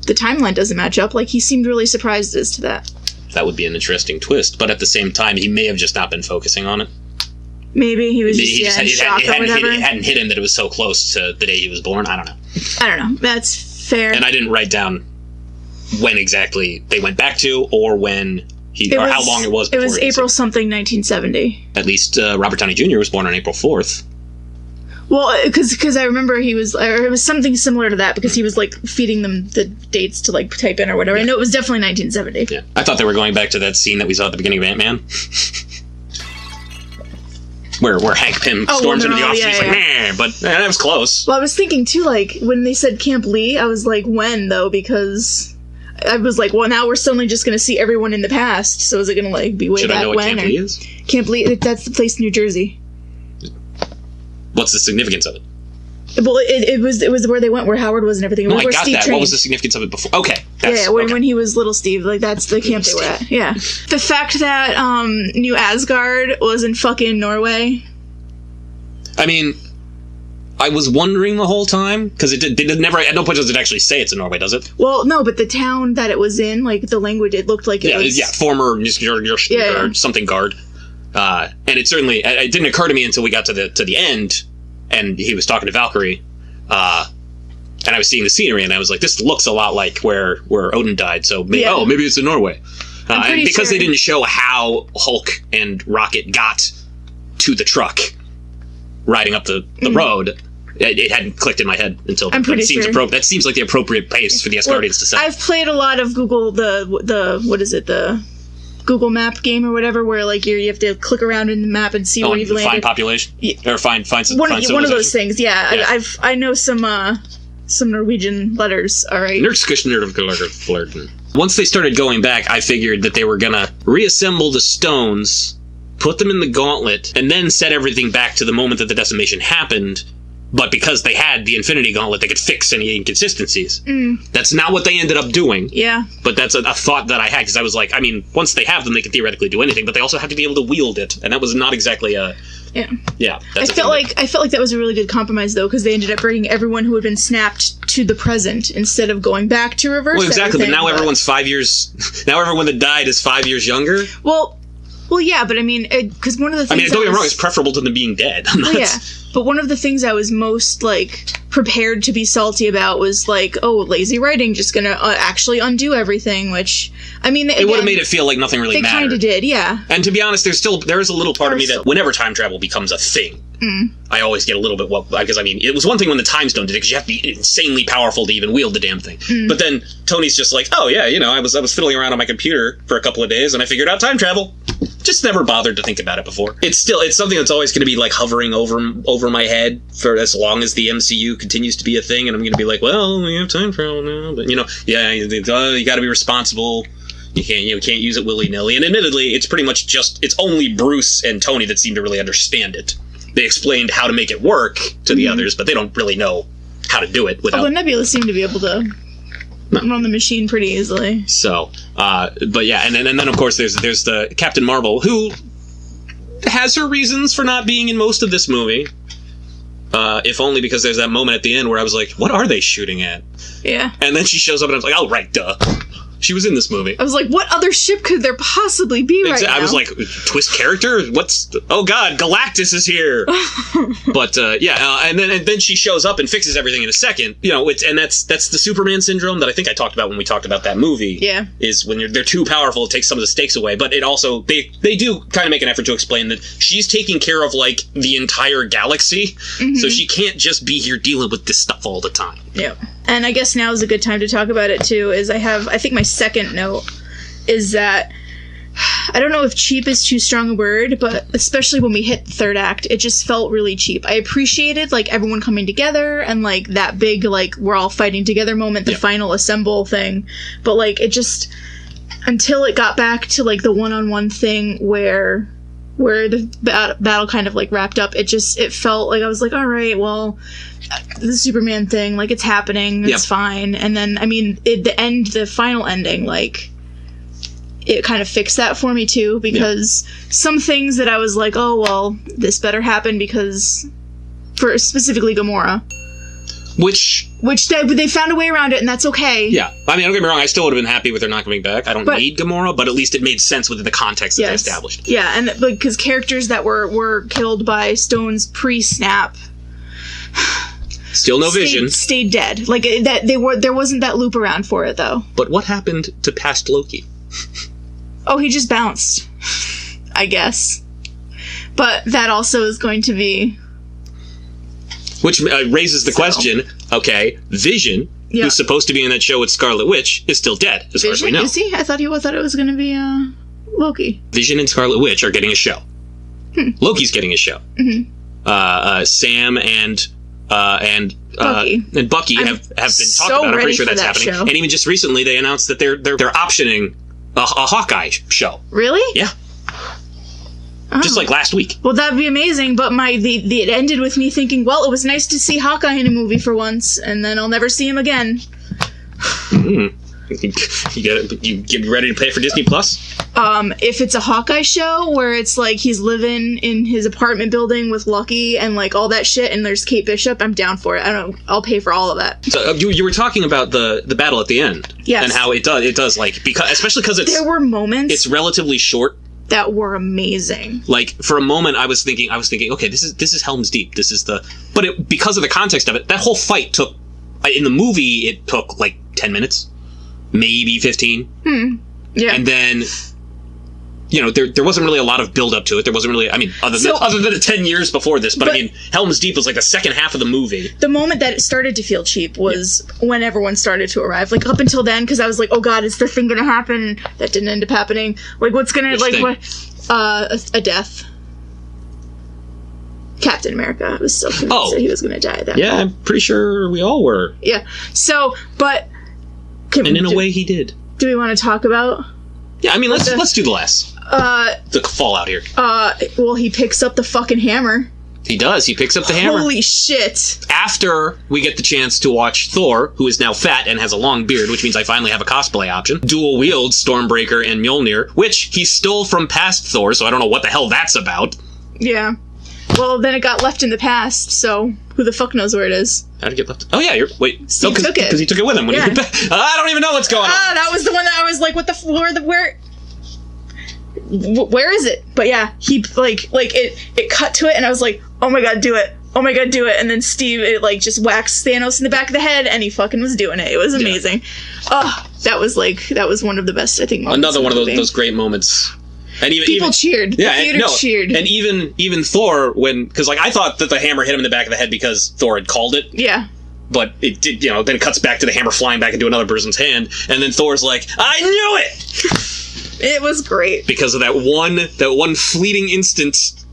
S2: the timeline doesn't match up. Like, he seemed really surprised as to that.
S1: That would be an interesting twist, but at the same time, he may have just not been focusing on it.
S2: Maybe he was just in shock or whatever.
S1: It hadn't hit him that it was so close to the day he was born. I don't know. That's fair. And I didn't write down when exactly they went back to, or when how long it was.
S2: It was April something, 1970.
S1: At least Robert Downey Jr. was born on April 4th.
S2: Well, because I remember it was something similar to that, because he was, like, feeding them the dates to, like, type in or whatever.
S1: Yeah.
S2: I know it was definitely 1970.
S1: Yeah. I thought they were going back to that scene that we saw at the beginning of Ant-Man. where Hank Pym storms into the office and he's like, nah, but that was close.
S2: Well, I was thinking, too, like, when they said Camp Lee, I was like, when, though? Because I was like, well, now we're suddenly just going to see everyone in the past, so is it going to, like, be way
S1: Should
S2: back
S1: I know what
S2: when?
S1: Camp Lee is?
S2: Camp Lee, that's the place in New Jersey.
S1: What's the significance of it?
S2: Well, it was where they went, where Howard was and everything.
S1: No, I
S2: got
S1: that.
S2: Trained.
S1: What was the significance of it before? Okay.
S2: When he was little Steve. Like, that's the camp they were at. Yeah. The fact that New Asgard was in fucking Norway.
S1: I mean, I was wondering the whole time, because it never, at no point does it actually say it's in Norway, does it?
S2: Well, no, but the town that it was in, like, the language, it looked like it was...
S1: Yeah, former or something guard. And it certainly, it didn't occur to me until we got to the end, and he was talking to Valkyrie, and I was seeing the scenery, and I was like, this looks a lot like where Odin died, so maybe it's in Norway. And because they didn't show how Hulk and Rocket got to the truck riding up the road, it hadn't clicked in my head until
S2: I'm pretty sure.
S1: That seems like the appropriate pace for the Asgardians to set.
S2: I've played a lot of Google, the Google Map game or whatever, where like you have to click around in the map and see where you've landed.
S1: Find population, or find some
S2: one of those things. Yeah. I know some Norwegian letters. All right.
S1: Once they started going back, I figured that they were gonna reassemble the stones, put them in the gauntlet, and then set everything back to the moment that the decimation happened. But because they had the Infinity Gauntlet, they could fix any inconsistencies. That's not what they ended up doing.
S2: Yeah.
S1: But that's a thought that I had, because I was like, I mean, once they have them, they can theoretically do anything, but they also have to be able to wield it, and that was not exactly a...
S2: Yeah.
S1: Yeah.
S2: I felt like that was a really good compromise, though, because they ended up bringing everyone who had been snapped to the present instead of going back to reverse.
S1: Well, exactly, but now everyone's 5 years... Now everyone that died is 5 years younger.
S2: Well, yeah, but I mean, because one of the things... I mean,
S1: don't get me wrong, it's preferable to them being dead.
S2: Yeah, but one of the things I was most, like, prepared to be salty about was, like, lazy writing, just gonna actually undo everything, which, I mean... It
S1: would have made it feel like nothing really mattered.
S2: They kind of did, yeah.
S1: And to be honest, there is a little part of me that whenever time travel becomes a thing, I always get a little bit... because, I mean, it was one thing when the Time Stone did it, because you have to be insanely powerful to even wield the damn thing. But then Tony's just like, oh, yeah, I was fiddling around on my computer for a couple of days, and I figured out time travel. Just never bothered to think about it before. It's something that's always going to be like hovering over my head for as long as the MCU continues to be a thing, and I'm going to be like, well, we have time travel now, but you got to be responsible. You can't use it willy-nilly. And admittedly, it's pretty much it's only Bruce and Tony that seem to really understand it. they explained how to make it work to the others, but they don't really know how to do it without...
S2: Although Nebula seemed to be able to run the machine pretty easily.
S1: So, but yeah, and then of course there's the Captain Marvel, who has her reasons for not being in most of this movie. If only because there's that moment at the end where I was like, what are they shooting at?
S2: Yeah.
S1: And then she shows up and I was like, oh, right, duh. She was in this movie.
S2: I was like, what other ship could there possibly be right now?
S1: I was like, twist character? Oh god, Galactus is here! But, and then she shows up and fixes everything in a second. You know, and that's the Superman syndrome that I think I talked about when we talked about that movie.
S2: Yeah.
S1: Is when they're too powerful, it takes some of the stakes away. But it also, they do kind of make an effort to explain that she's taking care of, like, the entire galaxy. So she can't just be here dealing with this stuff all the time.
S2: Yeah. And I guess now is a good time to talk about it, too, is I think my second note is that, I don't know if cheap is too strong a word, but especially when we hit the third act, it just felt really cheap. I appreciated, like, everyone coming together and, like, that big, like, we're all fighting together moment, the final assemble thing. But, like, it just, until it got back to, like, the one-on-one thing where the battle kind of, like, wrapped up, it felt like I was like, all right, well... the Superman thing, like, it's happening, it's fine. And then, I mean, the final ending, like, it kind of fixed that for me, too, because some things that I was like, oh, well, this better happen because, for specifically Gamora. Which they found a way around it, and that's okay.
S1: Yeah. I mean, don't get me wrong, I still would have been happy with her not coming back. I don't need Gamora, but at least it made sense within the context that they established.
S2: Yeah, and because characters that were killed by Stone's pre-snap...
S1: Still no Vision.
S2: Stayed dead. Like, there wasn't that loop around for it, though.
S1: But what happened to past Loki?
S2: Oh, he just bounced. I guess. But that also is going to be...
S1: Which raises the question, okay, Vision, who's supposed to be in that show with Scarlet Witch, is still dead, as far as we know.
S2: Is he? I thought it was going to be Loki.
S1: Vision and Scarlet Witch are getting a show. Loki's getting a show. Sam and Bucky have been talking about it. I'm pretty sure that's happening. Show. And even just recently, they announced that they're optioning a Hawkeye show.
S2: Really?
S1: Yeah. Oh. Just like last week.
S2: Well, that'd be amazing. But it ended with me thinking, well, it was nice to see Hawkeye in a movie for once, and then I'll never see him again.
S1: You get ready to pay for Disney Plus?
S2: If it's a Hawkeye show where it's like he's living in his apartment building with Lucky and like all that shit, and there's Kate Bishop, I'm down for it. I'll pay for all of that.
S1: So you were talking about the battle at the end,
S2: yes,
S1: and how it does like especially because there
S2: were moments
S1: it's relatively short
S2: that were amazing.
S1: Like for a moment, I was thinking, okay, this is Helm's Deep. This is because of the context of it, that whole fight took in the movie it took like 10 minutes. Maybe 15.
S2: Yeah.
S1: And then, there wasn't really a lot of build up to it. There wasn't really, I mean, other than the 10 years before this. But I mean, Helm's Deep was like the second half of the movie.
S2: The moment that it started to feel cheap was when everyone started to arrive. Like up until then, because I was like, oh god, is the thing going to happen? That didn't end up happening. Like what's going to, like, what? A death. Captain America. I was so convinced that he was going to die at that point.
S1: I'm pretty sure we all were.
S2: Yeah. So, but...
S1: And in a way, he did.
S2: Do we want to talk about?
S1: Yeah, I mean, let's do the last. The fallout here.
S2: Well, he picks up the fucking hammer.
S1: He does. He picks up the hammer.
S2: Holy shit!
S1: After we get the chance to watch Thor, who is now fat and has a long beard, which means I finally have a cosplay option, dual wield Stormbreaker and Mjolnir, which he stole from past Thor, so I don't know what the hell that's about.
S2: Yeah. Well, then it got left in the past, so who the fuck knows where it is?
S1: How'd it get left? Oh, yeah,
S2: Steve took it.
S1: Because he took it with him when he went back. I don't even know what's going on.
S2: That was the one that I was like, where is it? But yeah, he, it cut to it, and I was like, oh my god, do it. Oh my god, do it. And then Steve, just waxed Thanos in the back of the head, and he fucking was doing it. It was amazing. Oh, that was one of the best, I think, moments.
S1: Another one of those great moments. And people
S2: cheered. Yeah, the theater cheered.
S1: And even Thor, because I thought that the hammer hit him in the back of the head because Thor had called it.
S2: Yeah.
S1: But it did, then it cuts back to the hammer flying back into another person's hand, and then Thor's like, I knew it!
S2: It was great.
S1: Because of that one fleeting instant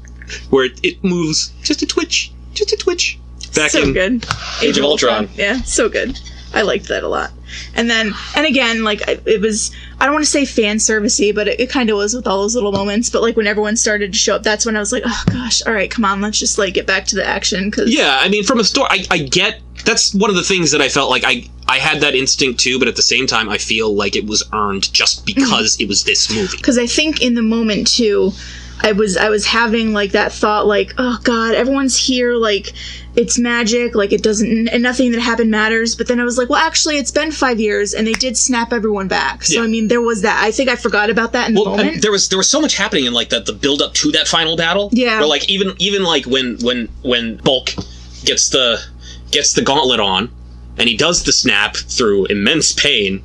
S1: where it moves just a twitch. Back
S2: so
S1: in
S2: good.
S1: Age of Ultron.
S2: Yeah, so good. I liked that a lot. And again, like, it was, I don't want to say fan servicey, but it kind of was with all those little moments. But like when everyone started to show up, that's when I was like, oh gosh, all right, come on, let's just like get back to the action.
S1: Yeah, I mean, from a story, I get, that's one of the things that I felt like I had that instinct too, but at the same time, I feel like it was earned just because it was this movie.
S2: Because I think in the moment too, I was having like that thought, like, oh god, everyone's here, like, it's magic, like, it doesn't, and nothing that happened matters. But then I was like, well, actually, it's been 5 years, and they did snap everyone back. So, I mean, there was that. I think I forgot about that in the moment.
S1: There was so much happening in, like, the build-up to that final battle.
S2: Yeah.
S1: Where, like, even like, when Bulk gets the gauntlet on, and he does the snap through immense pain,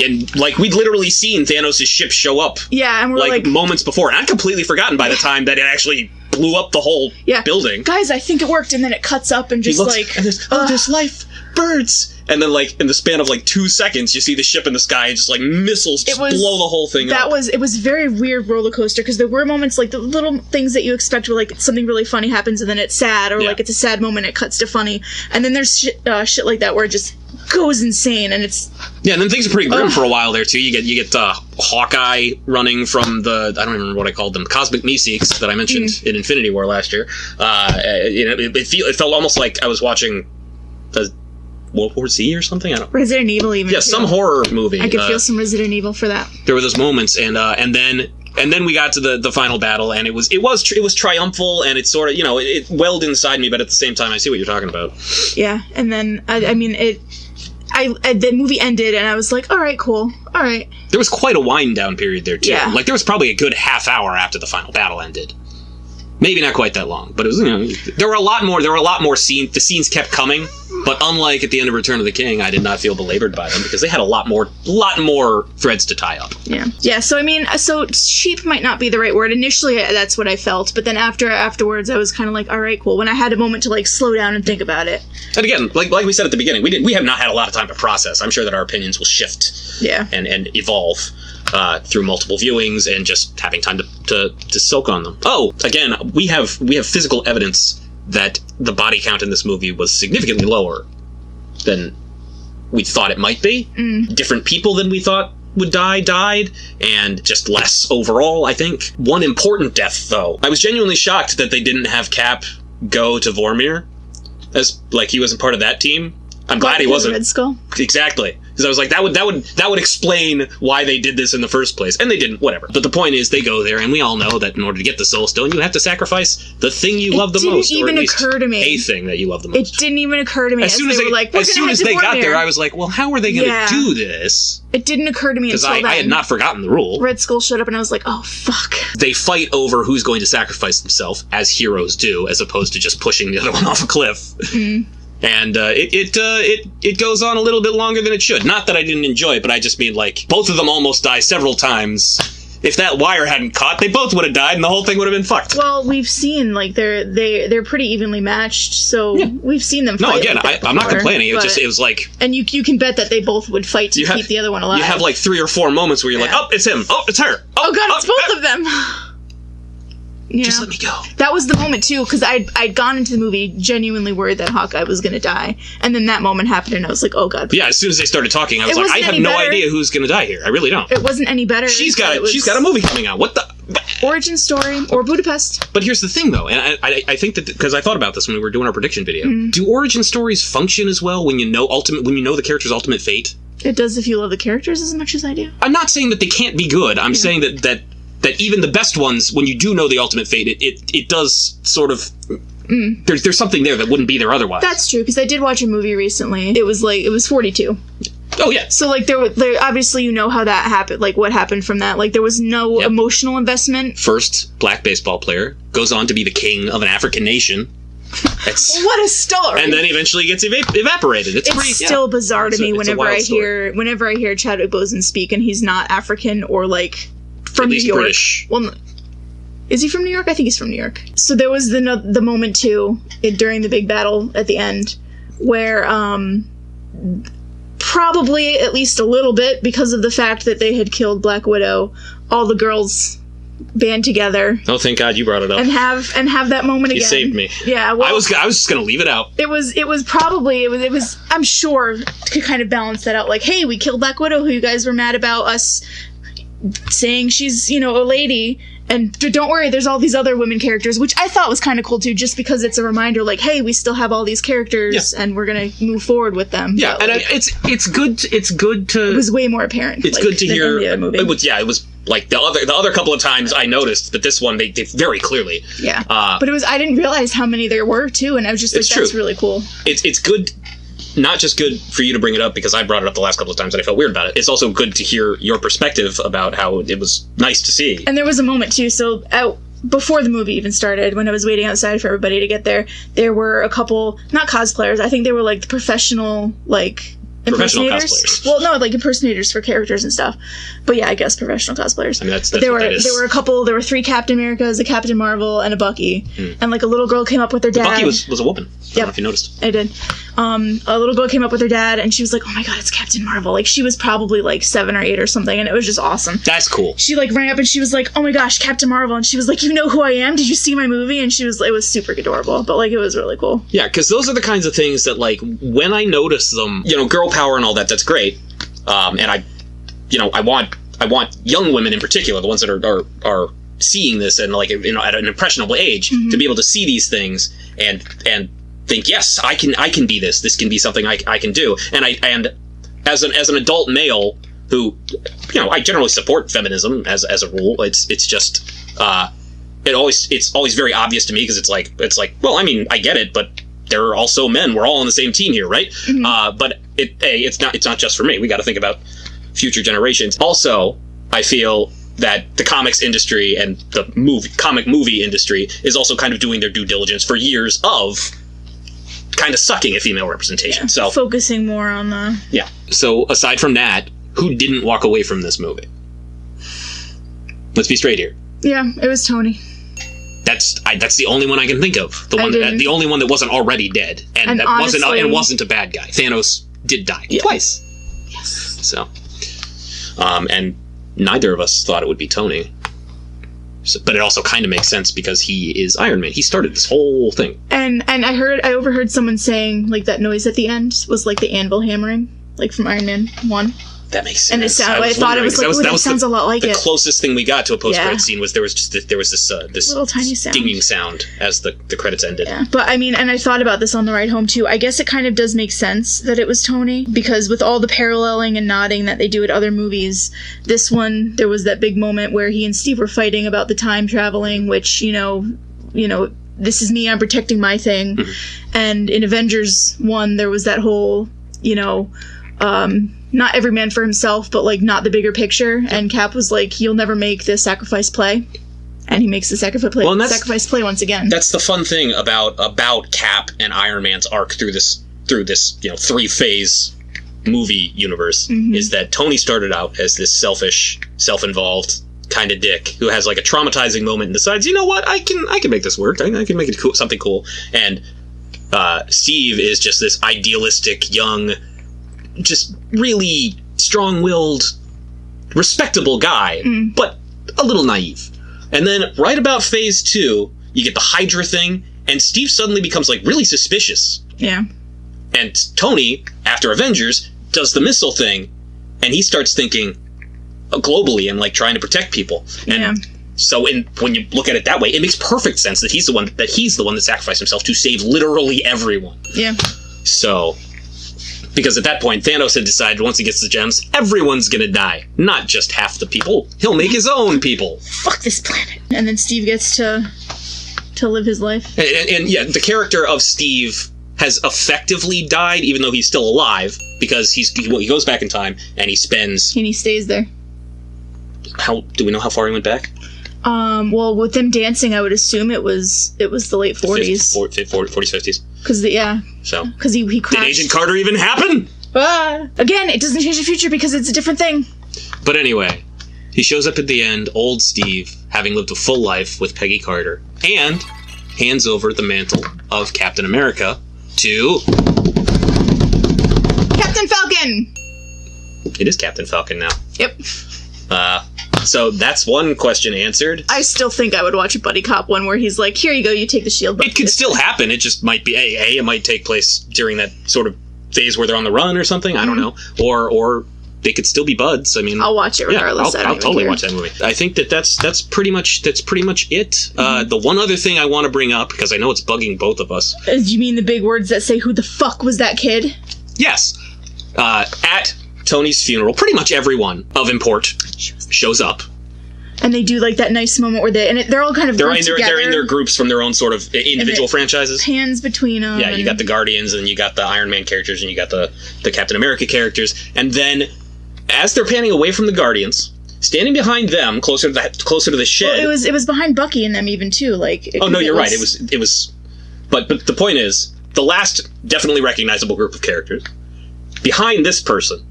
S1: and, like, we'd literally seen Thanos' ship show up.
S2: Yeah, and we're like
S1: moments before, and I'd completely forgotten by the time that it actually blew up the whole building.
S2: Guys, I think it worked, and then it cuts up and just like,
S1: and there's life, birds, and then like in the span of like 2 seconds, you see the ship in the sky and just like missiles just blow the whole thing up. It was
S2: very weird roller coaster, because there were moments like the little things that you expect where like something really funny happens and then it's sad, or like it's a sad moment, it cuts to funny, and then there's shit like that where it just goes insane, and it's
S1: and then things are pretty grim for a while there too. You get Hawkeye running from the, I don't even remember what I called them, cosmic Meeseeks that I mentioned in Infinity War last year. It felt almost like I was watching World War Z or something. I don't.
S2: Resident Evil even.
S1: Yeah, some horror movie.
S2: I could feel some Resident Evil for that.
S1: There were those moments, and then we got to the final battle, and it was triumphal, and it sort of, it welled inside me, but at the same time, I see what you're talking about.
S2: Yeah, and then I mean the movie ended, and I was like, all right, cool, all right.
S1: There was quite a wind down period there too.
S2: Yeah.
S1: Like there was probably a good half hour after the final battle ended. Maybe not quite that long, but it was, there were a lot more scenes. The scenes kept coming, but unlike at the end of Return of the King, I did not feel belabored by them because they had a lot more threads to tie up.
S2: Yeah. So I mean, so cheap might not be the right word. Initially, that's what I felt, but then afterwards, I was kind of like, all right, cool. When I had a moment to like slow down and think about it.
S1: And again, like we said at the beginning, we have not had a lot of time to process. I'm sure that our opinions will shift. And evolve. Through multiple viewings and just having time to soak on them. Oh, again, we have physical evidence that the body count in this movie was significantly lower than we thought it might be. Different people than we thought would died, and just less overall, I think. One important death, though. I was genuinely shocked that they didn't have Cap go to Vormir, as like he wasn't part of that team. I'm glad he wasn't.
S2: Red Skull?
S1: Exactly. Because I was like, that would explain why they did this in the first place. And they didn't, whatever. But the point is, they go there, and we all know that in order to get the Soul Stone, you have to sacrifice the thing you love the most.
S2: It didn't even occur to me.
S1: A thing that you love the most.
S2: It didn't even occur to me.
S1: As soon as they got there, I was like, well, how are they going to do this?
S2: It didn't occur to me until then.
S1: Because I had not forgotten the rule.
S2: Red Skull showed up, and I was like, oh, fuck.
S1: They fight over who's going to sacrifice themselves, as heroes do, as opposed to just pushing the other one off a cliff. And it goes on a little bit longer than it should. Not that I didn't enjoy it, but I just mean, like, both of them almost die several times. If that wire hadn't caught, they both would have died, and the whole thing would have been fucked.
S2: Well, we've seen, like, they're pretty evenly matched, so we've seen them fight.
S1: No, again, I'm not complaining. It was like...
S2: And you can bet that they both would fight to keep the other one alive.
S1: You have, like, 3 or 4 moments where you're like, oh, it's him. Oh, it's her.
S2: Oh God, it's both of them.
S1: Just let me go.
S2: That was the moment, too, because I'd gone into the movie genuinely worried that Hawkeye was going to die. And then that moment happened, and I was like, oh, God.
S1: Yeah, as soon as they started talking, I was like, I have no idea who's going to die here. I really don't.
S2: It wasn't any better.
S1: She's got a movie coming out. What the...
S2: Origin story, or Budapest.
S1: But here's the thing, though, and I think that, because I thought about this when we were doing our prediction video, do origin stories function as well when you know the character's ultimate fate?
S2: It does if you love the characters as much as I do.
S1: I'm not saying that they can't be good. I'm saying that even the best ones, when you do know the ultimate fate, it does sort of... There's something there that wouldn't be there otherwise.
S2: That's true, because I did watch a movie recently. It was 42.
S1: Oh, yeah.
S2: So, like, there obviously you know how that happened, like, what happened from that. Like, there was no emotional investment.
S1: First black baseball player goes on to be the king of an African nation.
S2: What a story!
S1: And then eventually gets evaporated. It's
S2: still bizarre to me whenever I hear Chadwick Boseman speak, and he's not African or, like... From New York.
S1: British.
S2: Well, is he from New York? I think he's from New York. So there was the moment too during the big battle at the end where probably at least a little bit because of the fact that they had killed Black Widow, all the girls band together.
S1: Oh, thank God you brought it up.
S2: And have that moment again.
S1: You saved me.
S2: Yeah, well,
S1: I was just gonna leave it out.
S2: It was I'm sure to kind of balance that out. Like, hey, we killed Black Widow, who you guys were mad about us saying she's, a lady. And don't worry, there's all these other women characters, which I thought was kind of cool too, just because it's a reminder, like, hey, we still have all these characters, and we're gonna move forward with them.
S1: Yeah, but, and it's good to.
S2: It was way more apparent.
S1: It's good to hear. It was like the other couple of times I noticed, but this one they did very clearly.
S2: Yeah, but I didn't realize how many there were too, and I was just like, that's really cool.
S1: It's good. Not just good for you to bring it up because I brought it up the last couple of times and I felt weird about it. It's also good to hear your perspective about how it was nice to see. And
S2: there was a moment too. So before the movie even started, when I was waiting outside for everybody to get there were a couple, not cosplayers. I think they were like the professional impersonators.
S1: Cosplayers.
S2: Well, no, like impersonators for characters and stuff. But yeah, I guess professional cosplayers.
S1: I mean, that's
S2: there
S1: what that is.
S2: There were a couple. There were 3 Captain Americas, a Captain Marvel, and a Bucky. And like a little girl came up with her dad.
S1: Bucky was a woman. I don't know if you noticed.
S2: I did. A little girl came up with her dad, and she was like, "Oh my God, it's Captain Marvel!" Like she was probably like 7 or 8 or something, and it was just awesome.
S1: That's cool.
S2: She like ran up and she was like, "Oh my gosh, Captain Marvel!" And she was like, "You know who I am? Did you see my movie?" And it was super adorable, but like it was really cool.
S1: Yeah, because those are the kinds of things that like when I notice them, girl power and all that. That's great. And I want young women in particular, the ones that are seeing this and like at an impressionable age, to be able to see these things and think, yes, I can be this. This can be something I can do. And as an adult male who, I generally support feminism as a rule. It's just it's always very obvious to me because it's like, well, I mean, I get it, but there are also men. We're all on the same team here, right? But it's not just for me. We got to think about future generations. Also, I feel that the comics industry and the comic movie industry is also kind of doing their due diligence for years of kind of sucking at female representation. So
S2: focusing more on the...
S1: Yeah. So aside from that, who didn't walk away from this movie? Let's be straight here.
S2: Yeah, it was Tony.
S1: That's the only one I can think of. The only one that wasn't already dead, and that honestly, wasn't a bad guy. Thanos did die twice.
S2: Yes.
S1: So, and neither of us thought it would be Tony. So, but it also kind of makes sense because he is Iron Man. He started this whole thing.
S2: And I overheard someone saying like that noise at the end was like the anvil hammering, like from Iron Man 1.
S1: That makes sense.
S2: And it sounded. I thought it was like, that sounds a lot like it.
S1: The closest thing we got to a post-credit scene was there was this
S2: little tiny sound,
S1: dinging sound as the credits ended.
S2: Yeah. But I mean, and I thought about this on the ride home too. I guess it kind of does make sense that it was Tony because with all the paralleling and nodding that they do at other movies, this one there was that big moment where he and Steve were fighting about the time traveling, which this is me, I'm protecting my thing, and in Avengers 1 there was that whole not every man for himself, but like not the bigger picture. And Cap was like, "You'll never make this sacrifice play," and he makes the sacrifice play once again.
S1: That's the fun thing about Cap and Iron Man's arc through this 3-phase movie universe is that Tony started out as this selfish, self-involved kind of dick who has like a traumatizing moment and decides, you know what, I can make this work. I can make it cool, something cool. And Steve is just this idealistic young, just really strong-willed, respectable guy, but a little naive. And then right about phase 2, you get the Hydra thing, and Steve suddenly becomes like really suspicious.
S2: Yeah.
S1: And Tony, after Avengers, does the missile thing, and he starts thinking globally and like trying to protect people. And so when you look at it that way, it makes perfect sense that he's the one that sacrificed himself to save literally everyone.
S2: Yeah.
S1: So, because at that point, Thanos had decided once he gets the gems, everyone's gonna die. Not just half the people. He'll make his own people.
S2: Fuck this planet. And then Steve gets to live his life.
S1: And yeah, the character of Steve has effectively died, even though he's still alive, because he goes back in time and he stays there. How do we know how far he went back?
S2: Well, with them dancing, I would assume it was the late 40s.
S1: 40s, 50s.
S2: Because he crashed.
S1: Did Agent Carter even happen?
S2: Again, it doesn't change the future because it's a different thing.
S1: But anyway, he shows up at the end, old Steve, having lived a full life with Peggy Carter, and hands over the mantle of Captain America to...
S2: Captain Falcon!
S1: It is Captain Falcon now.
S2: Yep.
S1: So that's one question answered.
S2: I still think I would watch a buddy cop one where he's like, here you go, you take the shield.
S1: It could still happen. It just might be it might take place during that sort of phase where they're on the run or something. I don't know. Or they could still be buds. I mean,
S2: I'll watch it regardless.
S1: I'll totally watch that movie. I think that's pretty much it. The one other thing I want to bring up, because I know it's bugging both of us.
S2: Do you mean the big words that say, who the fuck was that kid?
S1: Yes. At Tony's funeral, pretty much everyone of import shows up.
S2: And they do like that nice moment where they're all kind of
S1: they're in their groups from their own sort of individual franchises.
S2: Hands between them.
S1: Yeah, you got the Guardians, and you got the Iron Man characters, and you got the Captain America characters. And then, as they're panning away from the Guardians, standing behind them, closer to the shed.
S2: Well, it was behind Bucky and them even too. Like.
S1: You're right. It was. But the point is, the last definitely recognizable group of characters behind this person.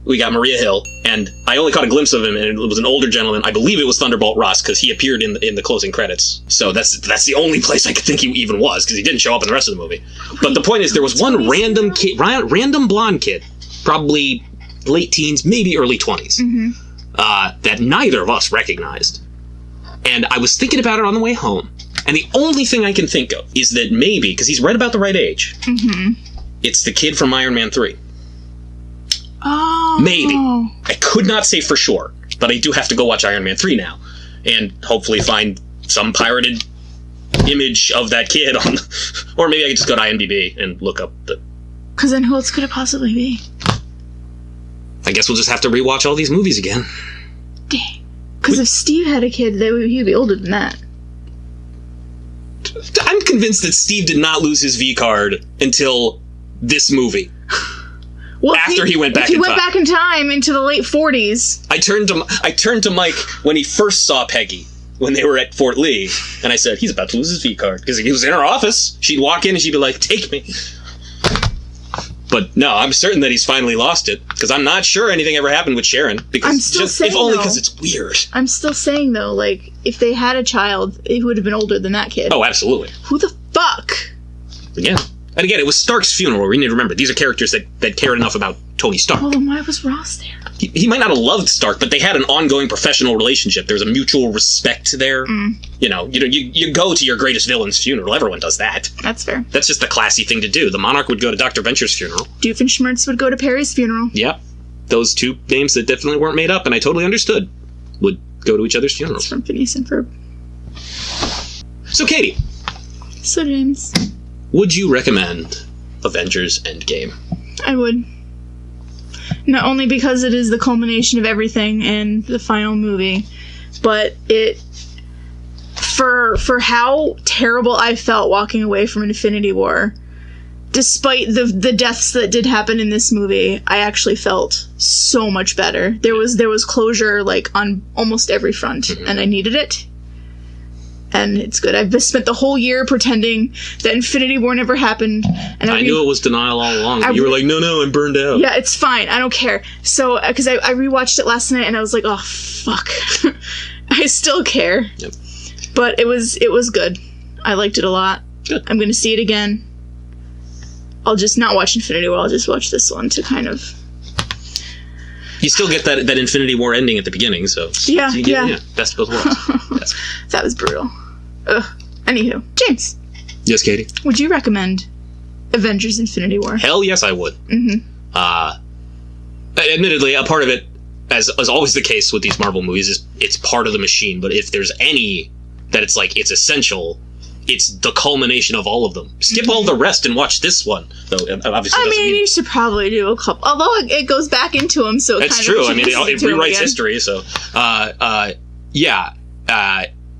S1: We got Maria Hill, and I only caught a glimpse of him, and it was an older gentleman. I believe it was Thunderbolt Ross, because he appeared in the closing credits. So that's the only place I could think he even was, because he didn't show up in the rest of the movie. But the point is, there was one random kid, random blonde kid, probably late teens, maybe early 20s, that neither of us recognized. And I was thinking about it on the way home, and the only thing I can think of is that maybe, because he's right about the right age, it's the kid from Iron Man 3.
S2: Oh.
S1: Maybe. I could not say for sure, but I do have to go watch Iron Man 3 now, and hopefully find some pirated image of that kid on, or maybe I could just go to IMDb and look up the.
S2: Because then who else could it possibly be?
S1: I guess we'll just have to rewatch all these movies again.
S2: Dang. Because if Steve had a kid, he'd be older than that.
S1: I'm convinced that Steve did not lose his V card until this movie.
S2: Well,
S1: after he went back
S2: in time into the late 40s.
S1: I turned to Mike when he first saw Peggy when they were at Fort Lee, and I said, he's about to lose his V card, because he was in her office. She'd walk in and she'd be like, take me. But no, I'm certain that he's finally lost it, because I'm not sure anything ever happened with Sharon. Because if only because it's weird.
S2: I'm still saying though, like, if they had a child, it would have been older than that kid.
S1: Oh, absolutely.
S2: Who the fuck?
S1: Yeah. And again, it was Stark's funeral. We need to remember, these are characters that cared enough about Tony Stark.
S2: Well, then why was Ross there?
S1: He might not have loved Stark, but they had an ongoing professional relationship. There was a mutual respect there. You know, you go to your greatest villain's funeral. Everyone does that.
S2: That's fair.
S1: That's just the classy thing to do. The Monarch would go to Dr. Venture's funeral.
S2: Doofenshmirtz would go to Perry's funeral.
S1: Yep. Those two names that definitely weren't made up, and I totally understood, would go to each other's funerals.
S2: It's from Phineas and Ferb.
S1: So, Cady.
S2: So, James.
S1: Would you recommend Avengers Endgame?
S2: I would. Not only because it is the culmination of everything and the final movie, but it... For how terrible I felt walking away from Infinity War, despite the deaths that did happen in this movie, I actually felt so much better. There was closure, like, on almost every front, and I needed it. And it's good. I've spent the whole year pretending that Infinity War never happened. And
S1: I knew it was denial all along. You were like, no, I'm burned out.
S2: Yeah, it's fine. I don't care. So, because I rewatched it last night, and I was like, oh, fuck. I still care.
S1: Yep.
S2: But it was good. I liked it a lot.
S1: Good.
S2: I'm going to see it again. I'll just not watch Infinity War. I'll just watch this one to kind of...
S1: You still get that Infinity War ending at the beginning, so...
S2: Yeah.
S1: Best of both worlds. Yes.
S2: That was brutal. Ugh. Anywho, James.
S1: Yes, Cady?
S2: Would you recommend Avengers Infinity War?
S1: Hell yes, I would. Admittedly, a part of it, as always the case with these Marvel movies, is it's part of the machine, but if there's any that it's like, it's essential... It's the culmination of all of them. Skip all the rest and watch this one. Though obviously,
S2: you should probably do a couple. Although it goes back into them, so
S1: that's true. I mean, it rewrites history. So,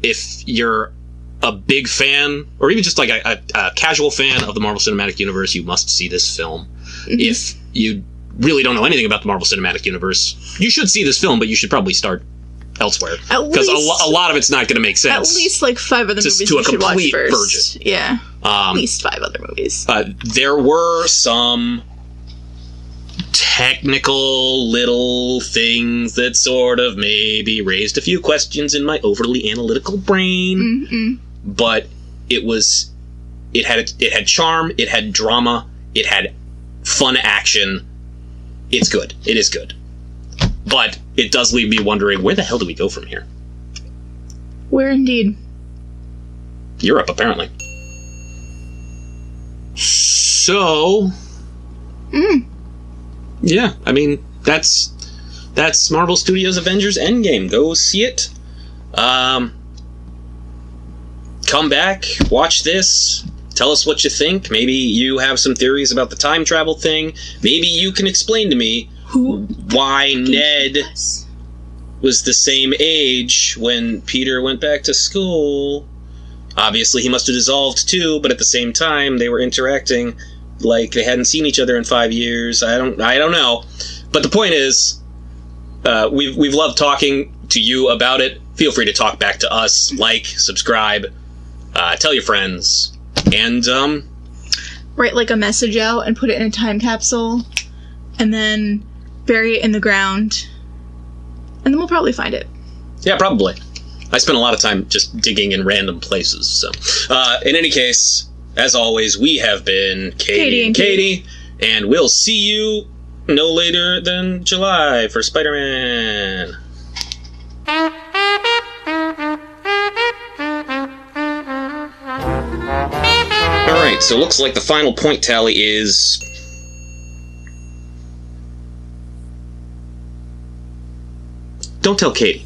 S1: if you're a big fan, or even just like a casual fan of the Marvel Cinematic Universe, you must see this film. If you really don't know anything about the Marvel Cinematic Universe, you should see this film, but you should probably start elsewhere, because a lot of it's not going to make sense.
S2: At least like 5 other movies you should watch first. Yeah, at least 5 other movies.
S1: There were some technical little things that sort of maybe raised a few questions in my overly analytical brain, but it had charm, it had drama, it had fun action. It's good. It is good. But it does leave me wondering, where the hell do we go from here?
S2: Where indeed?
S1: Europe, apparently. So... Yeah, I mean, that's Marvel Studios' Avengers Endgame. Go see it. Come back, watch this, tell us what you think. Maybe you have some theories about the time travel thing. Maybe you can explain to me why Ned was the same age when Peter went back to school. Obviously, he must have dissolved too, but at the same time, they were interacting like they hadn't seen each other in 5 years. I don't know. But the point is, we've loved talking to you about it. Feel free to talk back to us. Like, subscribe, tell your friends, and
S2: write like a message out and put it in a time capsule, and then bury it in the ground, and then we'll probably find it.
S1: Yeah, probably. I spent a lot of time just digging in random places. So, in any case, as always, we have been Cady and Cady, and we'll see you no later than July for Spider-Man. Alright, so it looks like the final point tally is... Don't tell Cady.